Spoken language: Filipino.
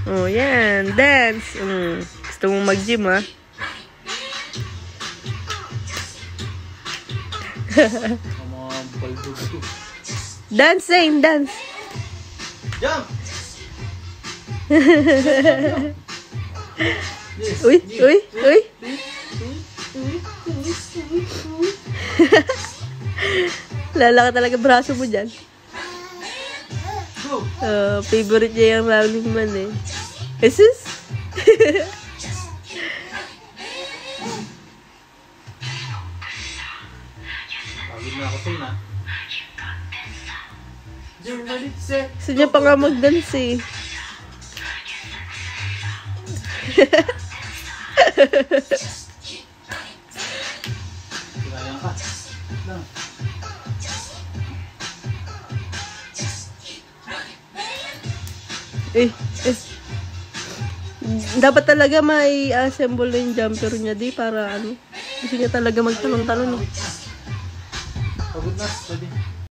Oh, yan. Dance. Gusto mong mag-gym, ha? Dance, Zane. Dance. Jump! Uy, uy, uy. Lalaki talaga braso mo dyan. Favorite niya yung Running Man eh. Jesus? Pagod na ako sa'yo na. Gusto niya pa nga mag-dance eh. Kaya ka. Lang. Dapat talaga may assemble na yung jumper niya di para ano. Gusto niya talaga magtalon-talon eh. Pagod na. Pwede.